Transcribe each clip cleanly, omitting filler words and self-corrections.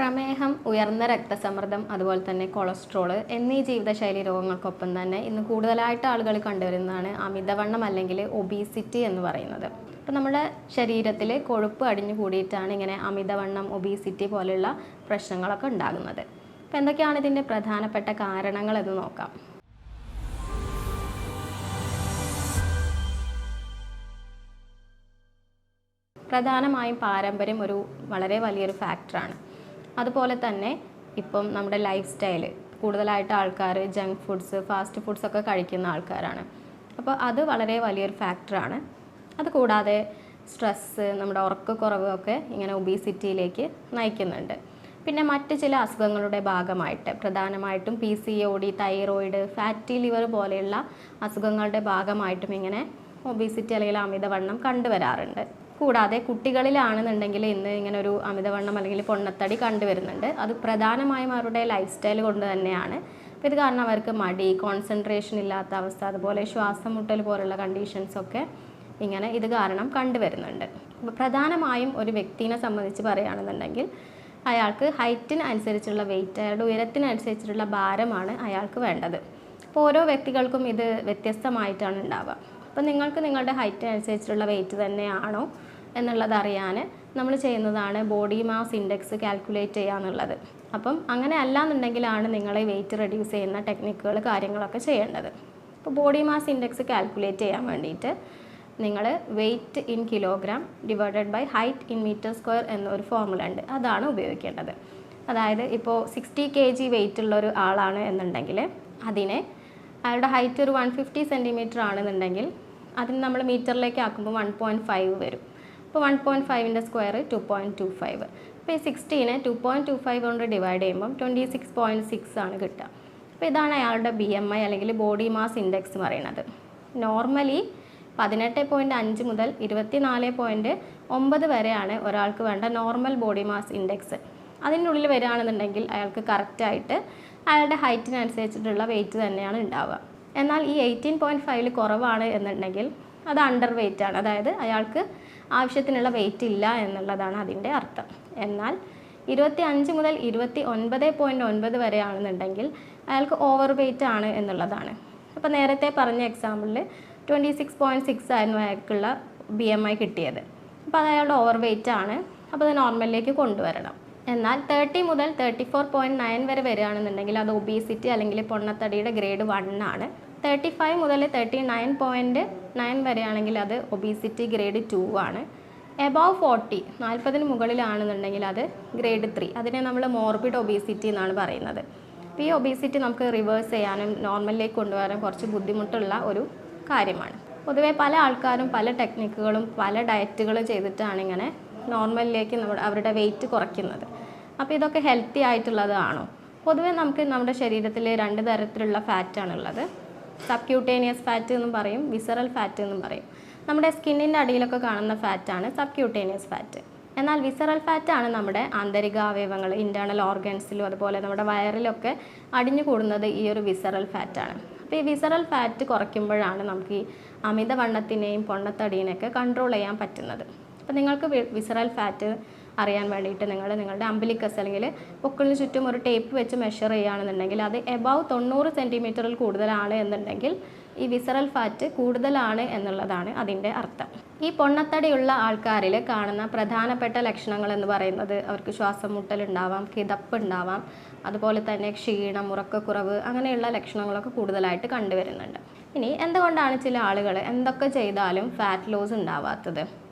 പ്രമേഹം, ഉയർന്ന രക്തസമ്മർദ്ദം, അതുപോലെ തന്നെ കൊളസ്ട്രോൾ എന്നീ ജീവിതശൈലി രോഗങ്ങൾക്കൊപ്പം തന്നെ ഇന്ന് കൂടുതലായിട്ട് ആളുകൾ കണ്ടുവരുന്നതാണ് അമിതവണ്ണം അല്ലെങ്കിൽ ഒബീസിറ്റി എന്ന് പറയുന്നത്. അപ്പോൾ നമ്മുടെ ശരീരത്തിൽ കൊഴുപ്പ് അടിഞ്ഞു കൂടിയിട്ടാണ് ഇങ്ങനെ അമിതവണ്ണം, ഒബീസിറ്റി പോലെയുള്ള പ്രശ്നങ്ങളൊക്കെ ഉണ്ടാകുന്നത്. അപ്പോൾ എന്തൊക്കെയാണ് ഇതിൻ്റെ പ്രധാനപ്പെട്ട കാരണങ്ങൾ എന്ന് നോക്കാം. പ്രധാനമായും പാരമ്പര്യം ഒരു വളരെ വലിയൊരു ഫാക്ടറാണ്. അതുപോലെ തന്നെ ഇപ്പം നമ്മുടെ ലൈഫ് സ്റ്റൈൽ കൂടുതലായിട്ട് ആൾക്കാർ ജങ്ക് ഫുഡ്സ്, ഫാസ്റ്റ് ഫുഡ്സ് ഒക്കെ കഴിക്കുന്ന ആൾക്കാരാണ്. അപ്പോൾ അത് വളരെ വലിയൊരു ഫാക്ടറാണ്. അതുകൂടാതെ സ്ട്രെസ്സ്, നമ്മുടെ ഉറക്കക്കുറവ് ഒക്കെ ഇങ്ങനെ ഒബീസിറ്റിയിലേക്ക് നയിക്കുന്നുണ്ട്. പിന്നെ മറ്റ് ചില അസുഖങ്ങളുടെ ഭാഗമായിട്ട് പ്രധാനമായിട്ടും PCOD, തൈറോയിഡ്, ഫാറ്റി ലിവർ പോലെയുള്ള അസുഖങ്ങളുടെ ഭാഗമായിട്ടും ഇങ്ങനെ ഒബീസിറ്റി അല്ലെങ്കിൽ അമിതവണ്ണം കണ്ടുവരാറുണ്ട്. കൂടാതെ കുട്ടികളിലാണെന്നുണ്ടെങ്കിൽ ഇന്ന് ഇങ്ങനെ ഒരു അമിതവണ്ണം അല്ലെങ്കിൽ പൊണ്ണത്തടി കണ്ടുവരുന്നുണ്ട്. അത് പ്രധാനമായും അവരുടെ ലൈഫ് സ്റ്റൈൽ കൊണ്ട് തന്നെയാണ്. അപ്പോൾ ഇത് കാരണം അവർക്ക് മടി, കോൺസെൻട്രേഷൻ ഇല്ലാത്ത അവസ്ഥ, അതുപോലെ ശ്വാസം മുട്ടൽ പോലുള്ള കണ്ടീഷൻസൊക്കെ ഇങ്ങനെ ഇത് കാരണം കണ്ടുവരുന്നുണ്ട്. അപ്പോൾ പ്രധാനമായും ഒരു വ്യക്തിനെ സംബന്ധിച്ച് പറയുകയാണെന്നുണ്ടെങ്കിൽ അയാൾക്ക് ഹൈറ്റിന് അനുസരിച്ചുള്ള വെയിറ്റ്, അയാളുടെ ഉയരത്തിനനുസരിച്ചിട്ടുള്ള ഭാരമാണ് അയാൾക്ക് വേണ്ടത്. അപ്പോൾ ഓരോ വ്യക്തികൾക്കും ഇത് വ്യത്യസ്തമായിട്ടാണ് ഉണ്ടാവുക. അപ്പോൾ നിങ്ങൾക്ക് നിങ്ങളുടെ ഹൈറ്റിനനുസരിച്ചുള്ള വെയിറ്റ് തന്നെയാണോ എന്നുള്ളത് അറിയാൻ നമ്മൾ ചെയ്യുന്നതാണ് ബോഡി മാസ് ഇൻഡെക്സ് കാൽക്കുലേറ്റ് ചെയ്യുക എന്നുള്ളത്. അപ്പം അങ്ങനെ അല്ലാന്നുണ്ടെങ്കിലാണ് നിങ്ങൾ വെയിറ്റ് റെഡ്യൂസ് ചെയ്യുന്ന ടെക്നിക്കുകൾ, കാര്യങ്ങളൊക്കെ ചെയ്യേണ്ടത്. അപ്പോൾ ബോഡി മാസ് ഇൻഡെക്സ് കാൽക്കുലേറ്റ് ചെയ്യാൻ വേണ്ടിയിട്ട് നിങ്ങൾ weight in kilogram divided by height in metre square എന്നൊരു ഫോർമുല ഉണ്ട്. അതാണ് ഉപയോഗിക്കേണ്ടത്. അതായത് ഇപ്പോൾ 60 kg വെയിറ്റ് ഉള്ള ഒരു ആളാണ് എന്നുണ്ടെങ്കിൽ അതിനെ അയാളുടെ ഹൈറ്റ് ഒരു 150 സെൻറ്റിമീറ്റർ ആണെന്നുണ്ടെങ്കിൽ അതിന് നമ്മൾ മീറ്ററിലേക്ക് ആക്കുമ്പോൾ 1.5 വരും. അപ്പോൾ 1.5ൻ്റെ സ്ക്വയർ 2.25. അപ്പോൾ ഈ 60നെ 2.25 കൊണ്ട് ഡിവൈഡ് ചെയ്യുമ്പം 26.6 ആണ് കിട്ടുക. അപ്പോൾ ഇതാണ് അയാളുടെ BMI അല്ലെങ്കിൽ ബോഡി മാസ് ഇൻഡെക്സ് എന്ന് പറയുന്നത്. നോർമലി 18.5 മുതൽ 24.9 വരെയാണ് ഒരാൾക്ക് വേണ്ട നോർമൽ ബോഡി മാസ് ഇൻഡെക്സ്. അതിനുള്ളിൽ വരികയാണെന്നുണ്ടെങ്കിൽ അയാൾക്ക് കറക്റ്റായിട്ട് അയാളുടെ ഹൈറ്റിനനുസരിച്ചിട്ടുള്ള വെയിറ്റ് തന്നെയാണ് ഉണ്ടാവുക. എന്നാൽ ഈ 18.5 കുറവാണ് എന്നുണ്ടെങ്കിൽ അത് അണ്ടർ വെയിറ്റ് ആണ്, അതായത് അയാൾക്ക് ആവശ്യത്തിനുള്ള വെയിറ്റ് ഇല്ല എന്നുള്ളതാണ് അതിൻ്റെ അർത്ഥം. എന്നാൽ 25 മുതൽ 29.9 വരെയാണെന്നുണ്ടെങ്കിൽ അയാൾക്ക് ഓവർ വെയിറ്റ് ആണ് എന്നുള്ളതാണ്. അപ്പോൾ നേരത്തെ പറഞ്ഞ എക്സാമ്പിളിൽ 26.6 ആയിരുന്നു അയാൾക്കുള്ള BMI കിട്ടിയത്. അപ്പോൾ അത് അയാളുടെ ഓവർ വെയിറ്റ് ആണ്. അപ്പോൾ അത് നോർമലിലേക്ക് കൊണ്ടുവരണം. എന്നാൽ 30 മുതൽ 34.9 വരെ വരികയാണെന്നുണ്ടെങ്കിൽ അത് ഒബീസിറ്റി അല്ലെങ്കിൽ പൊണ്ണത്തടിയുടെ ഗ്രേഡ് 1 ആണ്. 35 മുതൽ 39.9 വരെയാണെങ്കിൽ അത് ഒബീസിറ്റി ഗ്രേഡ് 2 ആണ്. എബവ് 40 മുകളിലാണെന്നുണ്ടെങ്കിൽ അത് ഗ്രേഡ് 3. അതിനെ നമ്മൾ മോർബിഡ് ഒബീസിറ്റി എന്നാണ് പറയുന്നത്. അപ്പോൾ ഈ ഒബീസിറ്റി നമുക്ക് റിവേഴ്സ് ചെയ്യാനും നോർമലിലേക്ക് കൊണ്ടുവരാനും കുറച്ച് ബുദ്ധിമുട്ടുള്ള ഒരു കാര്യമാണ്. പൊതുവേ പല ആൾക്കാരും പല ടെക്നിക്കുകളും പല ഡയറ്റുകളും ചെയ്തിട്ടാണ് ഇങ്ങനെ നോർമലിലേക്ക് അവരുടെ വെയിറ്റ് കുറയ്ക്കുന്നത്. അപ്പോൾ ഇതൊക്കെ ഹെൽത്തി ആയിട്ടുള്ളതാണോ? പൊതുവേ നമുക്ക് നമ്മുടെ ശരീരത്തിൽ 2 തരത്തിലുള്ള ഫാറ്റാണുള്ളത്. സബ്ക്യൂട്ടേനിയസ് ഫാറ്റ് എന്നും പറയും, വിസറൽ ഫാറ്റ് എന്നും പറയും. നമ്മുടെ സ്കിന്നിൻ്റെ അടിയിലൊക്കെ കാണുന്ന ഫാറ്റാണ് സബ്ക്യൂട്ടേനിയസ് ഫാറ്റ്. എന്നാൽ വിസറൽ ഫാറ്റാണ് നമ്മുടെ ആന്തരിക അവയവങ്ങൾ, ഇൻറ്റേർണൽ ഓർഗൻസിലും അതുപോലെ നമ്മുടെ വയറിലൊക്കെ അടിഞ്ഞു കൂടുന്നത് ഈ ഒരു വിസറൽ ഫാറ്റാണ്. അപ്പോൾ ഈ വിസറൽ ഫാറ്റ് കുറയ്ക്കുമ്പോഴാണ് നമുക്ക് ഈ അമിതവണ്ണത്തിനെയും പൊണ്ണത്തടീനെയൊക്കെ കൺട്രോൾ ചെയ്യാൻ പറ്റുന്നത്. അപ്പോൾ നിങ്ങൾക്ക് വിസറൽ ഫാറ്റ് അറിയാൻ വേണ്ടിയിട്ട് നിങ്ങളുടെ അംബിലിക്കസ് അല്ലെങ്കിൽ പൊക്കിളിന് ചുറ്റും ഒരു ടേപ്പ് വെച്ച് മെഷർ ചെയ്യുകയാണെന്നുണ്ടെങ്കിൽ അത് എബവ് 90 സെൻറ്റിമീറ്ററിൽ കൂടുതലാണ് എന്നുണ്ടെങ്കിൽ ഈ വിസറൽ ഫാറ്റ് കൂടുതലാണ് എന്നുള്ളതാണ് അതിൻ്റെ അർത്ഥം. ഈ പൊണ്ണത്തടിയുള്ള ആൾക്കാരിൽ കാണുന്ന പ്രധാനപ്പെട്ട ലക്ഷണങ്ങൾ എന്ന് പറയുന്നത് അവർക്ക് ശ്വാസം മുട്ടലുണ്ടാവാം, കിതപ്പ് ഉണ്ടാവാം, അതുപോലെ തന്നെ ക്ഷീണം, ഉറക്കക്കുറവ്, അങ്ങനെയുള്ള ലക്ഷണങ്ങളൊക്കെ കൂടുതലായിട്ട് കണ്ടുവരുന്നുണ്ട്. ഇനി എന്തുകൊണ്ടാണ് ചില ആളുകൾ എന്തൊക്കെ ചെയ്താലും ഫാറ്റ് ലോസ് ഉണ്ടാവാത്തത്?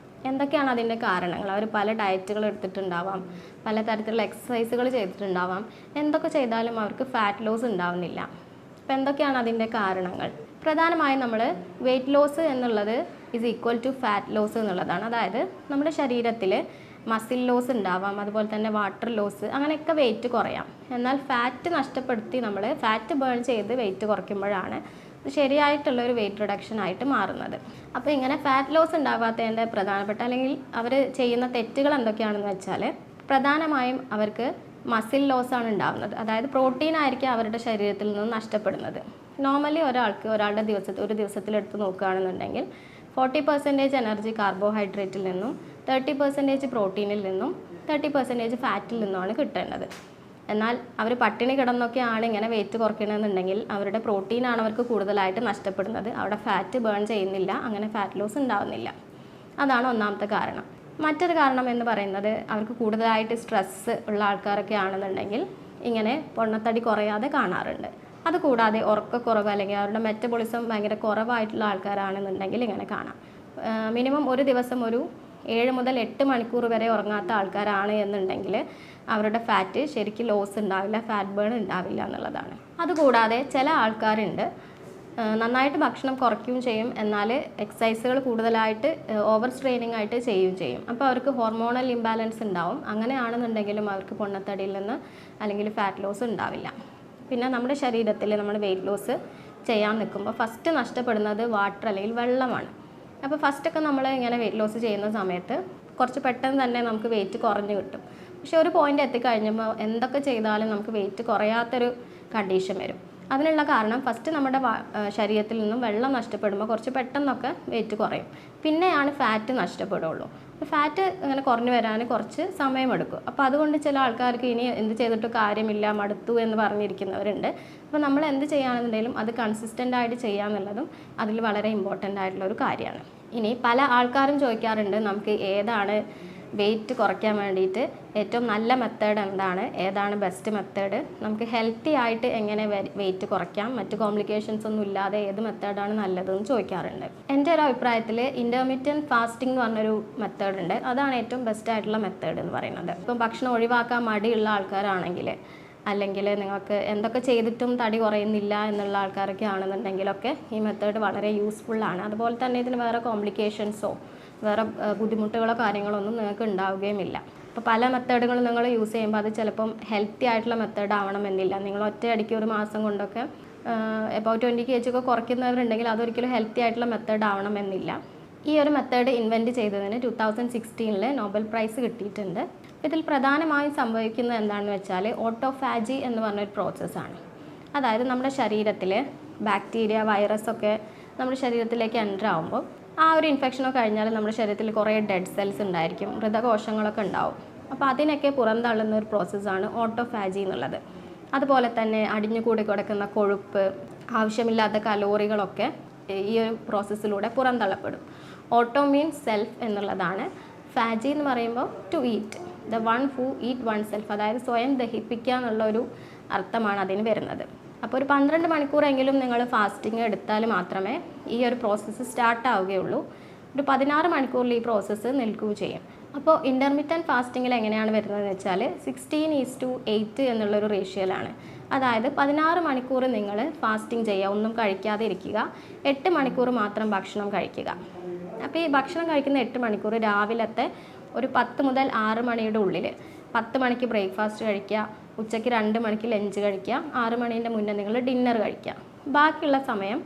എന്തൊക്കെയാണ് അതിൻ്റെ കാരണങ്ങൾ? അവർ പല ഡയറ്റുകൾ എടുത്തിട്ടുണ്ടാവാം, പലതരത്തിലുള്ള എക്സസൈസുകൾ ചെയ്തിട്ടുണ്ടാവാം, എന്തൊക്കെ ചെയ്താലും അവർക്ക് ഫാറ്റ് ലോസ് ഉണ്ടാവുന്നില്ല. അപ്പോൾ എന്തൊക്കെയാണ് അതിൻ്റെ കാരണങ്ങൾ? പ്രധാനമായും നമ്മൾ വെയിറ്റ് ലോസ് എന്നുള്ളത് is equal to fat loss എന്നുള്ളതാണ്. അതായത് നമ്മുടെ ശരീരത്തിൽ മസിൽ ലോസ് ഉണ്ടാവാം, അതുപോലെ തന്നെ വാട്ടർ ലോസ്, അങ്ങനെയൊക്കെ വെയിറ്റ് കുറയാം. എന്നാൽ ഫാറ്റ് നഷ്ടപ്പെടുത്തി നമ്മൾ ഫാറ്റ് ബേൺ ചെയ്ത് വെയിറ്റ് കുറയ്ക്കുമ്പോഴാണ് ശരിയായിട്ടുള്ളൊരു വെയിറ്റ് റിഡക്ഷൻ ആയിട്ട് മാറുന്നത്. അപ്പോൾ ഇങ്ങനെ ഫാറ്റ് ലോസ് ഉണ്ടാവാത്തതിൻ്റെ പ്രധാനപ്പെട്ട അല്ലെങ്കിൽ അവർ ചെയ്യുന്ന തെറ്റുകൾ എന്തൊക്കെയാണെന്ന് വെച്ചാൽ പ്രധാനമായും അവർക്ക് മസിൽ ലോസ് ആണ് ഉണ്ടാകുന്നത്. അതായത് പ്രോട്ടീൻ ആയിരിക്കും അവരുടെ ശരീരത്തിൽ നിന്ന് നഷ്ടപ്പെടുന്നത്. നോർമലി ഒരാളുടെ ഒരു ദിവസത്തിലെടുത്ത് നോക്കുകയാണെന്നുണ്ടെങ്കിൽ 40% എനർജി കാർബോഹൈഡ്രേറ്റിൽ നിന്നും 30% പ്രോട്ടീനിൽ നിന്നും 30% ഫാറ്റിൽ നിന്നുമാണ് കിട്ടേണ്ടത്. എന്നാൽ അവർ പട്ടിണി കിടന്നൊക്കെയാണ് ഇങ്ങനെ വെയിറ്റ് കുറയ്ക്കണമെന്നുണ്ടെങ്കിൽ അവരുടെ പ്രോട്ടീനാണ് അവർക്ക് കൂടുതലായിട്ട് നഷ്ടപ്പെടുന്നത്. അവിടെ ഫാറ്റ് ബേൺ ചെയ്യുന്നില്ല, അങ്ങനെ ഫാറ്റ് ലോസ് ഉണ്ടാവുന്നില്ല. അതാണ് ഒന്നാമത്തെ കാരണം. മറ്റൊരു കാരണം എന്ന് പറയുന്നത് അവർക്ക് കൂടുതലായിട്ട് സ്ട്രെസ്സ് ഉള്ള ആൾക്കാരൊക്കെ ആണെന്നുണ്ടെങ്കിൽ ഇങ്ങനെ പൊണ്ണത്തടി കുറയാതെ കാണാറുണ്ട്. അതുകൂടാതെ ഉറക്കക്കുറവ് അല്ലെങ്കിൽ അവരുടെ മെറ്റബോളിസം ഭയങ്കര കുറവായിട്ടുള്ള ആൾക്കാരാണെന്നുണ്ടെങ്കിൽ ഇങ്ങനെ കാണാം. മിനിമം ഒരു ദിവസം ഒരു 7 മുതൽ 8 മണിക്കൂർ വരെ ഉറങ്ങാത്ത ആൾക്കാരാണ് എന്നുണ്ടെങ്കിൽ അവരുടെ ഫാറ്റ് ശരിക്കും ലോസ് ഉണ്ടാവില്ല, ഫാറ്റ് ബേൺ ഉണ്ടാവില്ല എന്നുള്ളതാണ്. അതുകൂടാതെ ചില ആൾക്കാരുണ്ട് നന്നായിട്ട് ഭക്ഷണം കുറയ്ക്കുകയും ചെയ്യും, എന്നാൽ എക്സസൈസുകൾ കൂടുതലായിട്ട് ഓവർ സ്ട്രെയിനിങ് ആയിട്ട് ചെയ്യുകയും ചെയ്യും. അപ്പോൾ അവർക്ക് ഹോർമോണൽ ഇംബാലൻസ് ഉണ്ടാവും. അങ്ങനെയാണെന്നുണ്ടെങ്കിലും അവർക്ക് പൊണ്ണത്തടിയിൽ നിന്ന് അല്ലെങ്കിൽ ഫാറ്റ് ലോസ് ഉണ്ടാവില്ല. പിന്നെ നമ്മുടെ ശരീരത്തിൽ നമ്മൾ വെയിറ്റ് ലോസ് ചെയ്യാൻ നിൽക്കുമ്പോൾ ഫസ്റ്റ് നഷ്ടപ്പെടുന്നത് വാട്ടർ അല്ലെങ്കിൽ വെള്ളമാണ്. അപ്പോൾ ഫസ്റ്റൊക്കെ നമ്മൾ ഇങ്ങനെ വെയിറ്റ് ലോസ് ചെയ്യുന്ന സമയത്ത് കുറച്ച് പെട്ടെന്ന് തന്നെ നമുക്ക് വെയിറ്റ് കുറഞ്ഞ് കിട്ടും. പക്ഷെ ഒരു പോയിൻ്റ് എത്തിക്കഴിഞ്ഞപ്പോൾ എന്തൊക്കെ ചെയ്താലും നമുക്ക് വെയിറ്റ് കുറയാത്തൊരു കണ്ടീഷൻ വരും. അതിനുള്ള കാരണം ഫസ്റ്റ് നമ്മുടെ ശരീരത്തിൽ നിന്നും വെള്ളം നഷ്ടപ്പെടുമ്പോൾ കുറച്ച് പെട്ടെന്നൊക്കെ വെയിറ്റ് കുറയും, പിന്നെയാണ് ഫാറ്റ് നഷ്ടപ്പെടുള്ളൂ. അപ്പോൾ ഫാറ്റ് ഇങ്ങനെ കുറഞ്ഞു വരാൻ കുറച്ച് സമയമെടുക്കും. അപ്പോൾ അതുകൊണ്ട് ചില ആൾക്കാർക്ക് ഇനി എന്ത് ചെയ്തിട്ട് കാര്യമില്ല, മടുത്തു എന്ന് പറഞ്ഞിരിക്കുന്നവരുണ്ട്. അപ്പോൾ നമ്മൾ എന്ത് ചെയ്യുകയാണെന്നുണ്ടെങ്കിലും അത് കൺസിസ്റ്റൻ്റ് ആയിട്ട് ചെയ്യാന്നുള്ളതും അതിൽ വളരെ ഇമ്പോർട്ടൻ്റ് ആയിട്ടുള്ള ഒരു കാര്യമാണ്. ഇനി പല ആൾക്കാരും ചോദിക്കാറുണ്ട് നമുക്ക് ഏതാണ് വെയിറ്റ് കുറയ്ക്കാൻ വേണ്ടിയിട്ട് ഏറ്റവും നല്ല മെത്തേഡ് എന്താണ്, ഏതാണ് ബെസ്റ്റ് മെത്തേഡ്, നമുക്ക് ഹെൽത്തി ആയിട്ട് എങ്ങനെ വെയിറ്റ് കുറയ്ക്കാം, മറ്റ് കോംപ്ലിക്കേഷൻസ് ഒന്നും ഇല്ലാതെ ഏത് മെത്തേഡാണ് നല്ലതെന്ന് ചോദിക്കാറുണ്ട്. എൻ്റെ ഒരു അഭിപ്രായത്തിൽ ഇൻ്റർമീഡിയറ്റ് ഫാസ്റ്റിംഗ് എന്ന് പറഞ്ഞൊരു മെത്തേഡ് ഉണ്ട്. അതാണ് ഏറ്റവും ബെസ്റ്റ് ആയിട്ടുള്ള മെത്തേഡ് എന്ന് പറയുന്നത്. ഇപ്പം ഭക്ഷണം ഒഴിവാക്കാൻ മടിയുള്ള ആൾക്കാരാണെങ്കിൽ, അല്ലെങ്കിൽ നിങ്ങൾക്ക് എന്തൊക്കെ ചെയ്തിട്ടും തടി കുറയുന്നില്ല എന്നുള്ള ആൾക്കാരൊക്കെ ആണെന്നുണ്ടെങ്കിലൊക്കെ ഈ മെത്തേഡ് വളരെ യൂസ്ഫുള്ളാണ്. അതുപോലെ തന്നെ ഇതിന് വേറെ കോംപ്ലിക്കേഷൻസോ വേറെ ബുദ്ധിമുട്ടുകളോ കാര്യങ്ങളൊന്നും നിങ്ങൾക്ക് ഉണ്ടാവുകയുമില്ല. അപ്പോൾ പല മെത്തേഡുകളും നിങ്ങൾ യൂസ് ചെയ്യുമ്പോൾ അത് ചിലപ്പം ഹെൽത്തി ആയിട്ടുള്ള മെത്തേഡ് ആവണമെന്നില്ല. നിങ്ങൾ ഒറ്റയടിക്ക് ഒരു മാസം കൊണ്ടൊക്കെ എബൌട്ട് 20 kg ഒക്കെ കുറയ്ക്കുന്നവരുണ്ടെങ്കിൽ അതൊരിക്കലും ഹെൽത്തി ആയിട്ടുള്ള മെത്തേഡ് ആവണമെന്നില്ല. ഈ ഒരു മെത്തേഡ് ഇൻവെൻറ്റ് ചെയ്തതിന് 2016 നോബൽ പ്രൈസ് കിട്ടിയിട്ടുണ്ട്. ഇതിൽ പ്രധാനമായും സംഭവിക്കുന്നത് എന്താണെന്ന് വെച്ചാൽ ഓട്ടോഫാജി എന്ന് പറഞ്ഞൊരു പ്രോസസ്സാണ്. അതായത് നമ്മുടെ ശരീരത്തിൽ ബാക്ടീരിയ, വൈറസൊക്കെ നമ്മുടെ ശരീരത്തിലേക്ക് എൻ്റർ ആകുമ്പോൾ ആ ഒരു ഇൻഫെക്ഷനൊക്കെ കഴിഞ്ഞാൽ നമ്മുടെ ശരീരത്തിൽ കുറേ ഡെഡ് സെൽസ് ഉണ്ടായിരിക്കും, മൃതകോശങ്ങളൊക്കെ ഉണ്ടാവും. അപ്പോൾ അതിനൊക്കെ പുറന്തള്ളുന്ന ഒരു പ്രോസസ്സാണ് ഓട്ടോഫാജി എന്നുള്ളത്. അതുപോലെ തന്നെ അടിഞ്ഞുകൂടി കിടക്കുന്ന കൊഴുപ്പ്, ആവശ്യമില്ലാത്ത കലോറികളൊക്കെ ഈ ഒരു പ്രോസസ്സിലൂടെ പുറന്തള്ളപ്പെടും. ഓട്ടോ മീൻസ് സെൽഫ് എന്നുള്ളതാണ്. ഫാജി എന്ന് പറയുമ്പോൾ to eat, the one who eat oneself, അതായത് സ്വയം ദഹിപ്പിക്കുക എന്നുള്ളൊരു അർത്ഥമാണ് അതിന് വരുന്നത്. അപ്പോൾ ഒരു 12 മണിക്കൂറെങ്കിലും നിങ്ങൾ ഫാസ്റ്റിംഗ് എടുത്താൽ മാത്രമേ ഈ ഒരു പ്രോസസ്സ് സ്റ്റാർട്ട് ആവുകയുള്ളൂ. ഒരു 16 മണിക്കൂറിൽ ഈ പ്രോസസ്സ് നിൽക്കുകയും ചെയ്യും. അപ്പോൾ ഇൻ്റർമീഡിയറ്റ് ഫാസ്റ്റിങ്ങിൽ എങ്ങനെയാണ് വരുന്നതെന്ന് വെച്ചാൽ 16:8 എന്നുള്ളൊരു റേഷ്യോയിലാണ്. അതായത് 16 മണിക്കൂർ നിങ്ങൾ ഫാസ്റ്റിംഗ് ചെയ്യുക, ഒന്നും കഴിക്കാതെ ഇരിക്കുക, 8 മണിക്കൂർ മാത്രം ഭക്ഷണം കഴിക്കുക. അപ്പോൾ ഈ ഭക്ഷണം കഴിക്കുന്ന 8 മണിക്കൂർ രാവിലത്തെ ഒരു 10 മുതൽ 6 മണിയുടെ ഉള്ളിൽ 10 മണിക്ക് ബ്രേക്ക്ഫാസ്റ്റ് കഴിക്കുക, ഉച്ചയ്ക്ക് 2 മണിക്ക് ലഞ്ച് കഴിക്കുക, 6 മണീൻ്റെ മുന്നേ നിങ്ങൾ ഡിന്നർ കഴിക്കുക. ബാക്കിയുള്ള സമയം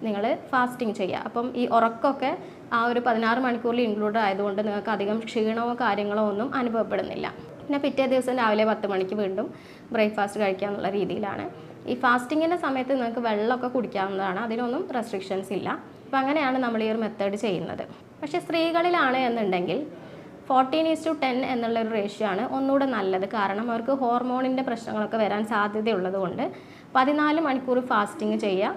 നിങ്ങൾ ഫാസ്റ്റിംഗ് ചെയ്യുക. അപ്പം ഈ ഉറക്കമൊക്കെ ആ ഒരു 16 മണിക്കൂറിൽ ഇൻക്ലൂഡ് ആയതുകൊണ്ട് നിങ്ങൾക്ക് അധികം ക്ഷീണമോ കാര്യങ്ങളോ ഒന്നും അനുഭവപ്പെടുന്നില്ല. പിന്നെ പിറ്റേ ദിവസം രാവിലെ 10 മണിക്ക് വീണ്ടും ബ്രേക്ക്ഫാസ്റ്റ് കഴിക്കുക എന്നുള്ള രീതിയിലാണ്. ഈ ഫാസ്റ്റിങ്ങിൻ്റെ സമയത്ത് നിങ്ങൾക്ക് വെള്ളമൊക്കെ കുടിക്കാവുന്നതാണ്, അതിനൊന്നും റെസ്ട്രിക്ഷൻസ് ഇല്ല. അപ്പോൾ അങ്ങനെയാണ് നമ്മൾ ഈ ഒരു മെത്തേഡ് ചെയ്യുന്നത്. പക്ഷേ സ്ത്രീകളിലാണ് എന്നുണ്ടെങ്കിൽ 14:10 എന്നുള്ളൊരു റേഷ്യോ ആണ് ഒന്നുകൂടെ നല്ലത്. കാരണം അവർക്ക് ഹോർമോണിൻ്റെ പ്രശ്നങ്ങളൊക്കെ വരാൻ സാധ്യതയുള്ളത് കൊണ്ട് 14 മണിക്കൂർ ഫാസ്റ്റിംഗ് ചെയ്യുക,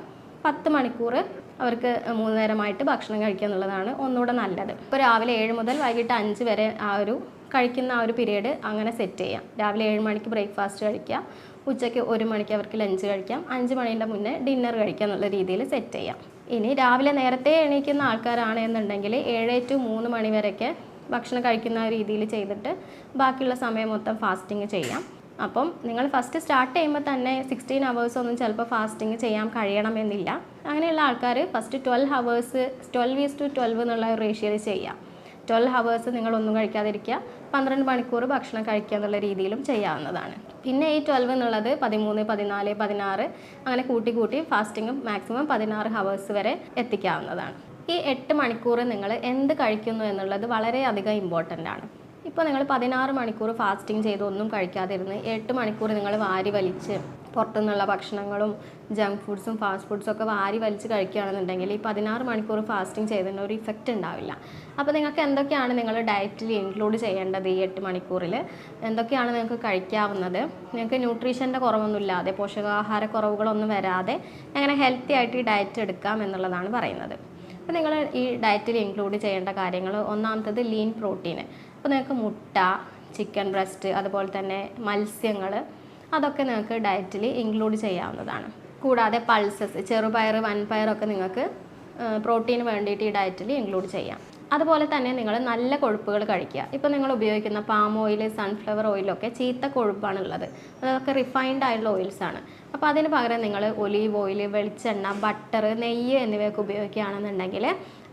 10 മണിക്കൂർ അവർക്ക് 3 നേരമായിട്ട് ഭക്ഷണം കഴിക്കുക എന്നുള്ളതാണ് ഒന്നുകൂടെ നല്ലത്. ഇപ്പോൾ രാവിലെ 7 മുതൽ വൈകിട്ട് 5 വരെ ആ ഒരു കഴിക്കുന്ന ആ ഒരു പീരീഡ് അങ്ങനെ സെറ്റ് ചെയ്യാം. രാവിലെ 7 മണിക്ക് ബ്രേക്ക്ഫാസ്റ്റ് കഴിക്കുക, ഉച്ചയ്ക്ക് 1 മണിക്ക് അവർക്ക് ലഞ്ച് കഴിക്കാം, 5 മണീൻ്റെ മുന്നേ ഡിന്നർ കഴിക്കുക എന്നുള്ള രീതിയിൽ സെറ്റ് ചെയ്യാം. ഇനി രാവിലെ നേരത്തെ എണീക്കുന്ന ആൾക്കാരാണ് എന്നുണ്ടെങ്കിൽ 7 to 3 മണി വരെയൊക്കെ ഭക്ഷണം കഴിക്കുന്ന രീതിയിൽ ചെയ്തിട്ട് ബാക്കിയുള്ള സമയം മൊത്തം ഫാസ്റ്റിംഗ് ചെയ്യാം. അപ്പം നിങ്ങൾ ഫസ്റ്റ് സ്റ്റാർട്ട് ചെയ്യുമ്പോൾ തന്നെ 16 hours ഒന്നും ചിലപ്പോൾ ഫാസ്റ്റിംഗ് ചെയ്യാൻ കഴിയണമെന്നില്ല. അങ്ങനെയുള്ള ആൾക്കാർ ഫസ്റ്റ് 12 hours 12:12 എന്നുള്ള റേഷ്യോയിൽ ചെയ്യാം. 12 hours നിങ്ങളൊന്നും കഴിക്കാതിരിക്കുക, 12 മണിക്കൂർ ഭക്ഷണം കഴിക്കുക എന്നുള്ള രീതിയിലും ചെയ്യാവുന്നതാണ്. പിന്നെ ഈ 12 എന്നുള്ളത് 13, 14, 16 അങ്ങനെ കൂട്ടി ഫാസ്റ്റിംഗ് മാക്സിമം 16 hours വരെ എത്തിക്കാവുന്നതാണ്. ഈ 8 മണിക്കൂർ നിങ്ങൾ എന്ത് കഴിക്കുന്നു എന്നുള്ളത് വളരെയധികം ഇമ്പോർട്ടൻ്റ് ആണ്. ഇപ്പോൾ നിങ്ങൾ 16 മണിക്കൂർ ഫാസ്റ്റിംഗ് ചെയ്ത് ഒന്നും കഴിക്കാതിരുന്ന് 8 മണിക്കൂർ നിങ്ങൾ വാരി വലിച്ച് പുറത്തുനിന്നുള്ള ഭക്ഷണങ്ങളും ജങ്ക് ഫുഡ്സും ഫാസ്റ്റ് ഫുഡ്സും ഒക്കെ വാരി വലിച്ച് കഴിക്കുകയാണെന്നുണ്ടെങ്കിൽ ഈ 16 മണിക്കൂർ ഫാസ്റ്റിംഗ് ചെയ്തതിന് ഒരു ഇഫക്റ്റ് ഉണ്ടാവില്ല. അപ്പോൾ നിങ്ങൾക്ക് എന്തൊക്കെയാണ് നിങ്ങൾ ഡയറ്റിൽ ഇൻക്ലൂഡ് ചെയ്യേണ്ടത് ഈ 8 മണിക്കൂറിൽ, എന്തൊക്കെയാണ് നിങ്ങൾക്ക് കഴിക്കാവുന്നത്, നിങ്ങൾക്ക് ന്യൂട്രീഷൻ്റെ കുറവൊന്നുമില്ലാതെ പോഷകാഹാര കുറവുകളൊന്നും വരാതെ എങ്ങനെ ഹെൽത്തി ആയിട്ട് ഈ ഡയറ്റ് എടുക്കാം എന്നുള്ളതാണ് പറയുന്നത്. അപ്പോൾ നിങ്ങൾ ഈ ഡയറ്റിൽ ഇൻക്ലൂഡ് ചെയ്യേണ്ട കാര്യങ്ങൾ, ഒന്നാമത്തത് ലീൻ പ്രോട്ടീൻ. അപ്പോൾ നിങ്ങൾക്ക് മുട്ട, ചിക്കൻ ബ്രസ്റ്റ്, അതുപോലെ തന്നെ മത്സ്യങ്ങൾ, അതൊക്കെ നിങ്ങൾക്ക് ഡയറ്റിൽ ഇൻക്ലൂഡ് ചെയ്യാവുന്നതാണ്. കൂടാതെ പൾസസ്, ചെറുപയർ, വൻപയറൊക്കെ നിങ്ങൾക്ക് പ്രോട്ടീന് വേണ്ടിയിട്ട് ഈ ഡയറ്റിൽ ഇൻക്ലൂഡ് ചെയ്യാം. അതുപോലെ തന്നെ നിങ്ങൾ നല്ല കൊഴുപ്പുകൾ കഴിക്കുക. ഇപ്പോൾ നിങ്ങൾ ഉപയോഗിക്കുന്ന പാം ഓയിൽ, സൺഫ്ലവർ ഓയിലൊക്കെ ചീത്ത കൊഴുപ്പാണുള്ളത്, അതൊക്കെ റിഫൈൻഡ് ആയിട്ടുള്ള ഓയിൽസാണ്. അപ്പോൾ അതിന് പകരം നിങ്ങൾ ഒലീവ് ഓയിൽ, വെളിച്ചെണ്ണ, ബട്ടർ, നെയ്യ് എന്നിവയൊക്കെ ഉപയോഗിക്കുകയാണെന്നുണ്ടെങ്കിൽ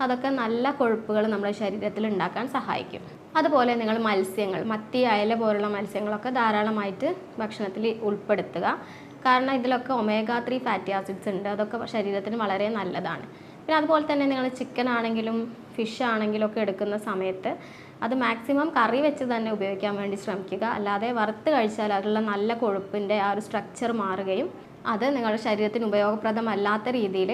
അതൊക്കെ നല്ല കൊഴുപ്പുകൾ നമ്മുടെ ശരീരത്തിൽ ഉണ്ടാക്കാൻ സഹായിക്കും. അതുപോലെ നിങ്ങൾ മത്സ്യങ്ങൾ, മത്തി, അയല പോലുള്ള മത്സ്യങ്ങളൊക്കെ ധാരാളമായിട്ട് ഭക്ഷണത്തിൽ ഉൾപ്പെടുത്തുക. കാരണം ഇതിലൊക്കെ ഒമേഗ 3 ഫാറ്റി ആസിഡ്സ് ഉണ്ട്, അതൊക്കെ ശരീരത്തിന് വളരെ നല്ലതാണ്. പിന്നെ അതുപോലെ തന്നെ നിങ്ങൾ ചിക്കൻ ആണെങ്കിലും ഫിഷ് ആണെങ്കിലും ഒക്കെ എടുക്കുന്ന സമയത്ത് അത് മാക്സിമം കറി വെച്ച് തന്നെ ഉപയോഗിക്കാൻ വേണ്ടി ശ്രമിക്കുക. അല്ലാതെ വറുത്ത് കഴിച്ചാൽ അതിലുള്ള നല്ല കൊഴുപ്പിൻ്റെ ആ ഒരു സ്ട്രക്ചർ മാറുകയും അത് നിങ്ങളുടെ ശരീരത്തിന് ഉപയോഗപ്രദമല്ലാത്ത രീതിയിൽ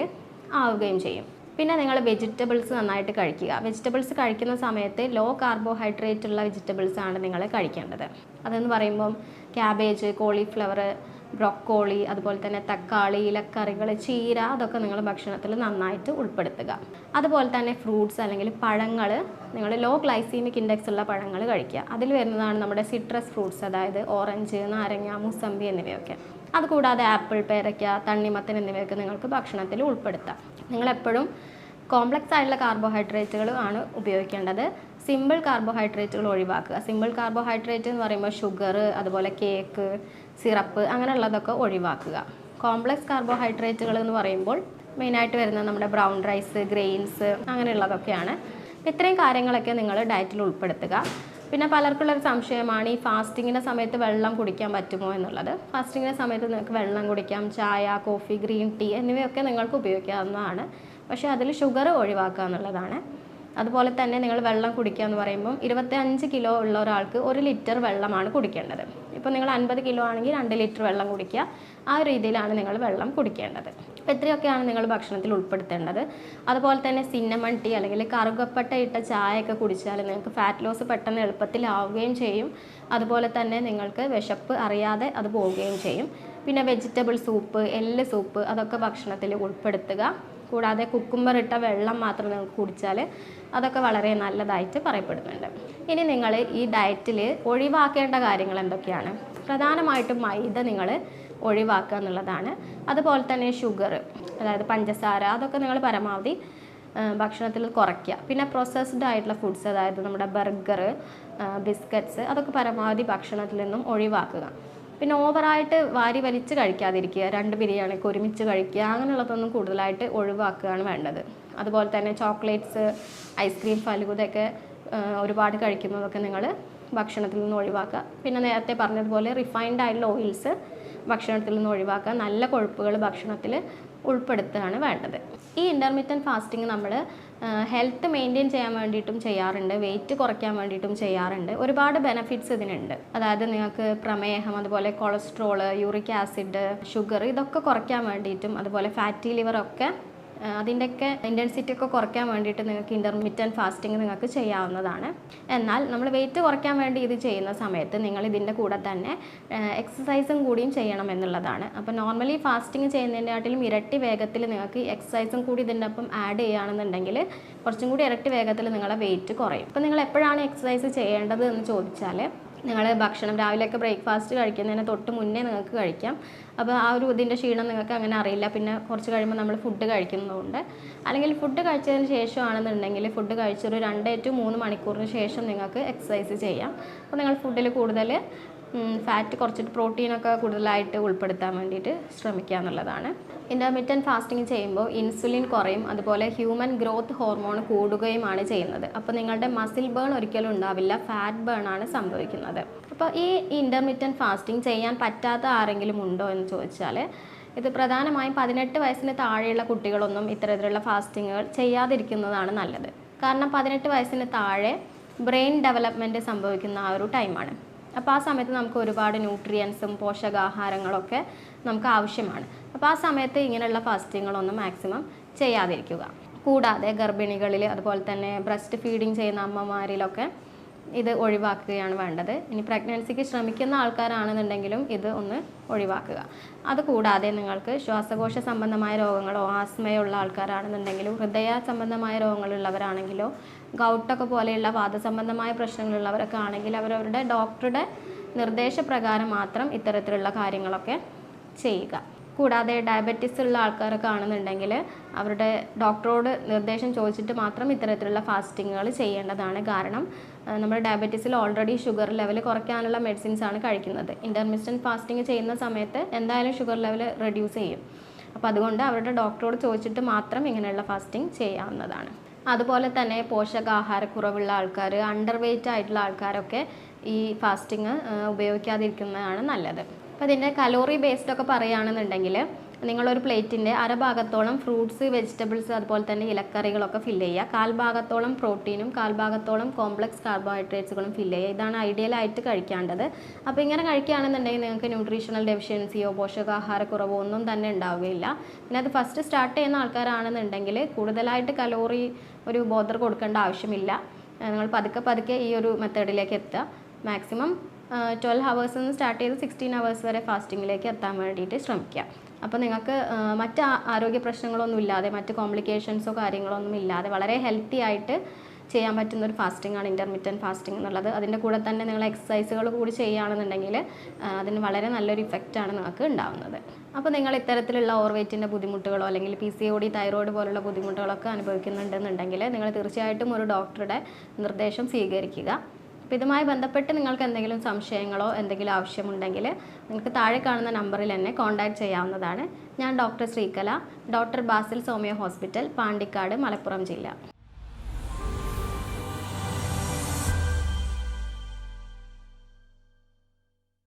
ആവുകയും ചെയ്യും. പിന്നെ നിങ്ങൾ വെജിറ്റബിൾസ് നന്നായിട്ട് കഴിക്കുക. വെജിറ്റബിൾസ് കഴിക്കുന്ന സമയത്ത് ലോ കാർബോഹൈഡ്രേറ്റ് ഉള്ള വെജിറ്റബിൾസ് ആണ് നിങ്ങൾ കഴിക്കേണ്ടത്. അതെന്ന് പറയുമ്പം ക്യാബേജ്, കോളിഫ്ലവർ, ബ്രൊക്കോളി, അതുപോലെ തന്നെ തക്കാളി, ഇലക്കറികൾ, ചീര, അതൊക്കെ നിങ്ങൾ ഭക്ഷണത്തിൽ നന്നായിട്ട് ഉൾപ്പെടുത്തുക. അതുപോലെ തന്നെ ഫ്രൂട്ട്സ് അല്ലെങ്കിൽ പഴങ്ങൾ, നിങ്ങൾ ലോ ഗ്ലൈസീമിക് ഇൻഡെക്സ് ഉള്ള പഴങ്ങൾ കഴിക്കുക. അതിൽ വരുന്നതാണ് നമ്മുടെ സിട്രസ് ഫ്രൂട്ട്സ്, അതായത് ഓറഞ്ച്, നാരങ്ങ, മുസമ്പി എന്നിവയൊക്കെ. അതുകൂടാതെ ആപ്പിൾ, പേരയ്ക്ക, തണ്ണിമത്തൻ എന്നിവയൊക്കെ നിങ്ങൾക്ക് ഭക്ഷണത്തിൽ ഉൾപ്പെടുത്താം. നിങ്ങളെപ്പോഴും കോംപ്ലക്സ് ആയിട്ടുള്ള കാർബോഹൈഡ്രേറ്റുകൾ ആണ് ഉപയോഗിക്കേണ്ടത്. സിമ്പിൾ കാർബോഹൈഡ്രേറ്റുകൾ ഒഴിവാക്കുക. സിമ്പിൾ കാർബോഹൈഡ്രേറ്റ് എന്ന് പറയുമ്പോൾ ഷുഗർ, അതുപോലെ കേക്ക്, സിറപ്പ്, അങ്ങനെയുള്ളതൊക്കെ ഒഴിവാക്കുക. കോംപ്ലക്സ് കാർബോഹൈഡ്രേറ്റുകൾ എന്ന് പറയുമ്പോൾ മെയിനായിട്ട് വരുന്നത് നമ്മുടെ ബ്രൗൺ റൈസ്, ഗ്രെയിൻസ്, അങ്ങനെയുള്ളതൊക്കെയാണ്. ഇത്രയും കാര്യങ്ങളൊക്കെ നിങ്ങൾ ഡയറ്റിൽ ഉൾപ്പെടുത്തുക. പിന്നെ പലർക്കുള്ളൊരു സംശയമാണ് ഈ ഫാസ്റ്റിങ്ങിൻ്റെ സമയത്ത് വെള്ളം കുടിക്കാൻ പറ്റുമോ എന്നുള്ളത്. ഫാസ്റ്റിങ്ങിൻ്റെ സമയത്ത് നിങ്ങൾക്ക് വെള്ളം കുടിക്കാം, ചായ, കോഫി, ഗ്രീൻ ടീ എന്നിവയൊക്കെ നിങ്ങൾക്ക് ഉപയോഗിക്കാവുന്നതാണ്. പക്ഷേ അതിൽ ഷുഗർ ഒഴിവാക്കുക എന്നുള്ളതാണ്. അതുപോലെ തന്നെ നിങ്ങൾ വെള്ളം കുടിക്കുക എന്ന് പറയുമ്പോൾ 25 കിലോ ഉള്ള ഒരാൾക്ക് 1 ലിറ്റർ വെള്ളമാണ് കുടിക്കേണ്ടത്. ഇപ്പോൾ നിങ്ങൾ 50 കിലോ ആണെങ്കിൽ 2 ലിറ്റർ വെള്ളം കുടിക്കുക. ആ രീതിയിലാണ് നിങ്ങൾ വെള്ളം കുടിക്കേണ്ടത്. അപ്പോൾ ഇത്രയൊക്കെയാണ് നിങ്ങൾ ഭക്ഷണത്തിൽ ഉൾപ്പെടുത്തേണ്ടത്. അതുപോലെ തന്നെ സിന്നമൺ ടീ അല്ലെങ്കിൽ കറുകപ്പട്ട ഇട്ട ചായയൊക്കെ കുടിച്ചാൽ നിങ്ങൾക്ക് ഫാറ്റ് ലോസ് പെട്ടെന്ന് എളുപ്പത്തിലാവുകയും ചെയ്യും. അതുപോലെ തന്നെ നിങ്ങൾക്ക് വിശപ്പ് അറിയാതെ അത് പോവുകയും ചെയ്യും. പിന്നെ വെജിറ്റബിൾ സൂപ്പ്, എല്ല് സൂപ്പ്, അതൊക്കെ ഭക്ഷണത്തിൽ ഉൾപ്പെടുത്തുക. കൂടാതെ കുക്കുംബർ ഇട്ട വെള്ളം മാത്രം നിങ്ങൾക്ക് കുടിച്ചാൽ അതൊക്കെ വളരെ നല്ലതായിട്ട് പറയപ്പെടുന്നുണ്ട്. ഇനി നിങ്ങൾ ഈ ഡയറ്റിൽ ഒഴിവാക്കേണ്ട കാര്യങ്ങൾ എന്തൊക്കെയാണ്? പ്രധാനമായിട്ടും മൈദ നിങ്ങൾ ഒഴിവാക്കുക എന്നുള്ളതാണ്. അതുപോലെ തന്നെ ഷുഗർ, അതായത് പഞ്ചസാര, അതൊക്കെ നിങ്ങൾ പരമാവധി ഭക്ഷണത്തിൽ കുറയ്ക്കുക. പിന്നെ പ്രോസസ്ഡ് ആയിട്ടുള്ള ഫുഡ്സ്, അതായത് നമ്മുടെ ബർഗർ, ബിസ്ക്കറ്റ്സ്, അതൊക്കെ പരമാവധി ഭക്ഷണത്തിൽ നിന്നും ഒഴിവാക്കുക. പിന്നെ ഓവറായിട്ട് വാരി വലിച്ച് കഴിക്കാതിരിക്കുക. 2 ബിരിയാണിയൊക്കെ ഒരുമിച്ച് കഴിക്കുക, അങ്ങനെയുള്ളതൊന്നും കൂടുതലായിട്ട് ഒഴിവാക്കുകയാണ് വേണ്ടത്. അതുപോലെ തന്നെ ചോക്ലേറ്റ്സ്, ഐസ്ക്രീം, ഫലൂദയൊക്കെ ഒരുപാട് കഴിക്കുന്നതൊക്കെ നിങ്ങൾ ഭക്ഷണത്തിൽ നിന്ന് ഒഴിവാക്കുക. പിന്നെ നേരത്തെ പറഞ്ഞതുപോലെ റിഫൈൻഡ് ആയിട്ടുള്ള ഓയിൽസ് ഭക്ഷണത്തിൽ നിന്ന് ഒഴിവാക്കുക. നല്ല കൊഴുപ്പുകൾ ഭക്ഷണത്തിൽ ഉൾപ്പെടുത്തുകയാണ് വേണ്ടത്. ഈ ഇൻ്റർമീഡിയറ്റ് ഫാസ്റ്റിംഗ് നമ്മൾ ഹെൽത്ത് മെയിൻറ്റെയിൻ ചെയ്യാൻ വേണ്ടിയിട്ടും ചെയ്യാറുണ്ട്, വെയിറ്റ് കുറയ്ക്കാൻ വേണ്ടിയിട്ടും ചെയ്യാറുണ്ട്. ഒരുപാട് ബെനഫിറ്റ്സ് ഇതിനുണ്ട്. അതായത് നിങ്ങൾക്ക് പ്രമേഹം, അതുപോലെ കൊളസ്ട്രോൾ, യൂറിക് ആസിഡ്, ഷുഗർ, ഇതൊക്കെ കുറയ്ക്കാൻ വേണ്ടിയിട്ടും, അതുപോലെ ഫാറ്റി ലിവറൊക്കെ അതിൻ്റെയൊക്കെ ഇൻറ്റൻസിറ്റി ഒക്കെ കുറയ്ക്കാൻ വേണ്ടിയിട്ട് നിങ്ങൾക്ക് ഇൻ്റർമീഡിയറ്റ് ഫാസ്റ്റിംഗ് നിങ്ങൾക്ക് ചെയ്യാവുന്നതാണ്. എന്നാൽ നമ്മൾ വെയിറ്റ് കുറയ്ക്കാൻ വേണ്ടി ഇത് ചെയ്യുന്ന സമയത്ത് നിങ്ങൾ ഇതിൻ്റെ കൂടെ തന്നെ എക്സസൈസും കൂടിയും ചെയ്യണം എന്നുള്ളതാണ്. അപ്പോൾ നോർമലി ഫാസ്റ്റിംഗ് ചെയ്യുന്നതിൻ്റെക്കാട്ടിലും ഇരട്ടി വേഗത്തിൽ നിങ്ങൾക്ക് എക്സസൈസും കൂടി ഇതിൻ്റെ ഒപ്പം ആഡ് ചെയ്യുകയാണെന്നുണ്ടെങ്കിൽ കുറച്ചും കൂടി ഇരട്ടി വേഗത്തിൽ നിങ്ങളുടെ വെയിറ്റ് കുറയും. അപ്പോൾ നിങ്ങൾ എപ്പോഴാണ് എക്സസൈസ് ചെയ്യേണ്ടത് എന്ന് ചോദിച്ചാൽ, നിങ്ങൾ ഭക്ഷണം രാവിലെയൊക്കെ ബ്രേക്ക്ഫാസ്റ്റ് കഴിക്കുന്നതിന് തൊട്ട് മുന്നേ നിങ്ങൾക്ക് കഴിക്കാം. അപ്പോൾ ആ ഒരു ഇതിൻ്റെ ക്ഷീണം നിങ്ങൾക്ക് അങ്ങനെ അറിയില്ല. പിന്നെ കുറച്ച് കഴിയുമ്പോൾ നമ്മൾ ഫുഡ് കഴിക്കുന്നതുകൊണ്ട്, അല്ലെങ്കിൽ ഫുഡ് കഴിച്ചതിന് ശേഷമാണെന്നുണ്ടെങ്കിൽ ഫുഡ് കഴിച്ചൊരു 2 to 3 മണിക്കൂറിന് ശേഷം നിങ്ങൾക്ക് എക്സസൈസ് ചെയ്യാം. അപ്പോൾ നിങ്ങൾ ഫുഡിൽ കൂടുതൽ ഫാറ്റ് കുറച്ചിട്ട് പ്രോട്ടീനൊക്കെ കൂടുതലായിട്ട് ഉൾപ്പെടുത്താൻ വേണ്ടിയിട്ട് ശ്രമിക്കുക എന്നുള്ളതാണ്. ഇൻ്റർമീഡിയറ്റ് ഫാസ്റ്റിംഗ് ചെയ്യുമ്പോൾ ഇൻസുലിൻ കുറയും, അതുപോലെ ഹ്യൂമൻ ഗ്രോത്ത് ഹോർമോൺ കൂടുകയുമാണ് ചെയ്യുന്നത്. അപ്പോൾ നിങ്ങളുടെ മസിൽ ബേൺ ഒരിക്കലും ഉണ്ടാവില്ല, ഫാറ്റ് ബേൺ ആണ് സംഭവിക്കുന്നത്. അപ്പോൾ ഈ ഇൻ്റർമീഡിയറ്റ് ഫാസ്റ്റിംഗ് ചെയ്യാൻ പറ്റാത്ത ആരെങ്കിലും ഉണ്ടോ എന്ന് ചോദിച്ചാൽ, ഇത് പ്രധാനമായും 18 വയസ്സിന് താഴെയുള്ള കുട്ടികളൊന്നും ഇത്തരത്തിലുള്ള ഫാസ്റ്റിങ്ങുകൾ ചെയ്യാതിരിക്കുന്നതാണ് നല്ലത്. കാരണം 18 വയസ്സിന് താഴെ ബ്രെയിൻ ഡെവലപ്മെൻറ്റ് സംഭവിക്കുന്ന ആ ഒരു ടൈമാണ്. അപ്പോൾ ആ സമയത്ത് നമുക്ക് ഒരുപാട് ന്യൂട്രിയൻസും പോഷകാഹാരങ്ങളൊക്കെ നമുക്ക് ആവശ്യമാണ്. അപ്പോൾ ആ സമയത്ത് ഇങ്ങനെയുള്ള ഫാസ്റ്റിങ്ങുകളൊന്നും മാക്സിമം ചെയ്യാതിരിക്കുക. കൂടാതെ ഗർഭിണികളിൽ അതുപോലെ തന്നെ ബ്രസ്റ്റ് ഫീഡിങ് ചെയ്യുന്ന അമ്മമാരിലൊക്കെ ഇത് ഒഴിവാക്കുകയാണ് വേണ്ടത്. ഇനി പ്രഗ്നൻസിക്ക് ശ്രമിക്കുന്ന ആൾക്കാരാണെന്നുണ്ടെങ്കിലും ഇത് ഒന്ന് ഒഴിവാക്കുക. അതുകൂടാതെ നിങ്ങൾക്ക് ശ്വാസകോശ സംബന്ധമായ രോഗങ്ങളോ ആസ്മയുള്ള ആൾക്കാരാണെന്നുണ്ടെങ്കിലും ഹൃദയ സംബന്ധമായ രോഗങ്ങളുള്ളവരാണെങ്കിലോ ഗൗട്ടൊക്കെ പോലെയുള്ള വാദസംബന്ധമായ പ്രശ്നങ്ങളുള്ളവരൊക്കെ ആണെങ്കിൽ അവരവരുടെ ഡോക്ടറുടെ നിർദ്ദേശപ്രകാരം മാത്രം ഇത്തരത്തിലുള്ള കാര്യങ്ങളൊക്കെ ചെയ്യുക. കൂടാതെ ഡയബറ്റീസ് ഉള്ള ആൾക്കാരൊക്കെ ആണെന്നുണ്ടെങ്കിൽ അവരുടെ ഡോക്ടറോട് നിർദ്ദേശം ചോദിച്ചിട്ട് മാത്രം ഇത്തരത്തിലുള്ള ഫാസ്റ്റിങ്ങുകൾ ചെയ്യേണ്ടതാണ്. കാരണം നമ്മൾ ഡയബറ്റീസിൽ ഓൾറെഡി ഷുഗർ ലെവൽ കുറയ്ക്കാനുള്ള മെഡിസിൻസ് ആണ് കഴിക്കുന്നത്. ഇൻ്റർമിറ്റൻറ്റ് ഫാസ്റ്റിംഗ് ചെയ്യുന്ന സമയത്ത് എന്തായാലും ഷുഗർ ലെവൽ റെഡ്യൂസ് ചെയ്യും. അപ്പോൾ അതുകൊണ്ട് അവരുടെ ഡോക്ടറോട് ചോദിച്ചിട്ട് മാത്രം ഇങ്ങനെയുള്ള ഫാസ്റ്റിംഗ് ചെയ്യാവുന്നതാണ്. അതുപോലെ തന്നെ പോഷകാഹാരക്കുറവുള്ള ആൾക്കാർ, അണ്ടർ വെയ്റ്റ് ആയിട്ടുള്ള ആൾക്കാരൊക്കെ ഈ ഫാസ്റ്റിംഗ് ഉപയോഗിക്കാതിരിക്കുന്നതാണ് നല്ലത്. അപ്പോൾ ഇതിൻ്റെ കലോറി ബേസ്ഡ് ഒക്കെ പറയുകയാണെന്നുണ്ടെങ്കിൽ നിങ്ങളൊരു പ്ലേറ്റിൻ്റെ അരഭാഗത്തോളം ഫ്രൂട്ട്സ്, വെജിറ്റബിൾസ് അതുപോലെ തന്നെ ഇലക്കറികളൊക്കെ ഫില്ല് ചെയ്യുക. കാൽഭാഗത്തോളം പ്രോട്ടീനും കാൽഭാഗത്തോളം കോംപ്ലക്സ് കാർബോഹൈഡ്രേറ്റ്സുകളും ഫില്ല് ചെയ്യുക. ഇതാണ് ഐഡിയലായിട്ട് കഴിക്കേണ്ടത്. അപ്പോൾ ഇങ്ങനെ കഴിക്കുകയാണെന്നുണ്ടെങ്കിൽ നിങ്ങൾക്ക് ന്യൂട്രീഷണൽ ഡെഫിഷ്യൻസിയോ പോഷകാഹാരക്കുറവോ ഒന്നും തന്നെ ഉണ്ടാവുകയില്ല. പിന്നെ അത് ഫസ്റ്റ് സ്റ്റാർട്ട് ചെയ്യുന്ന ആൾക്കാരാണെന്നുണ്ടെങ്കിൽ കൂടുതലായിട്ട് കലോറി ഒരു ബോധർ കൊടുക്കേണ്ട ആവശ്യമില്ല. നിങ്ങൾ പതുക്കെ ഈ ഒരു മെത്തേഡിലേക്ക് എത്തുക. മാക്സിമം 12 hours നിന്ന് സ്റ്റാർട്ട് ചെയ്ത് 16 hours വരെ ഫാസ്റ്റിങ്ങിലേക്ക് എത്താൻ വേണ്ടിയിട്ട് ശ്രമിക്കുക. അപ്പോൾ നിങ്ങൾക്ക് മറ്റ് ആരോഗ്യ പ്രശ്നങ്ങളൊന്നും ഇല്ലാതെ, മറ്റ് കോംപ്ലിക്കേഷൻസോ കാര്യങ്ങളൊന്നും ഇല്ലാതെ വളരെ ഹെൽത്തി ആയിട്ട് ചെയ്യാൻ പറ്റുന്ന ഒരു ഫാസ്റ്റിംഗ് ആണ് ഇൻ്റർമിറ്റൻറ്റ് ഫാസ്റ്റിംഗ് എന്നുള്ളത്. അതിൻ്റെ കൂടെ തന്നെ നിങ്ങൾ എക്സസൈസുകൾ കൂടി ചെയ്യുകയാണെന്നുണ്ടെങ്കിൽ അതിന് വളരെ നല്ലൊരു ഇഫക്റ്റാണ് നിങ്ങൾക്ക് ഉണ്ടാകുന്നത്. അപ്പോൾ നിങ്ങൾ ഇത്തരത്തിലുള്ള ഓവർവെയ്റ്റിൻ്റെ ബുദ്ധിമുട്ടുകളോ അല്ലെങ്കിൽ PCOD, തൈറോയ്ഡ് പോലുള്ള ബുദ്ധിമുട്ടുകളൊക്കെ അനുഭവിക്കുന്നുണ്ടെന്നുണ്ടെങ്കിൽ നിങ്ങൾ തീർച്ചയായിട്ടും ഒരു ഡോക്ടറുടെ നിർദ്ദേശം സ്വീകരിക്കുക. അപ്പോൾ ഇതുമായി ബന്ധപ്പെട്ട് നിങ്ങൾക്ക് എന്തെങ്കിലും സംശയങ്ങളോ എന്തെങ്കിലും ആവശ്യമുണ്ടെങ്കിൽ നിങ്ങൾക്ക് താഴെ കാണുന്ന നമ്പറിൽ എന്നെ കോൺടാക്റ്റ് ചെയ്യാവുന്നതാണ്. ഞാൻ ഡോക്ടർ ശ്രീകല, ഡോക്ടർ ബാസിൽ സോമിയോ ഹോസ്പിറ്റൽ, പാണ്ടിക്കാട്, മലപ്പുറം ജില്ല.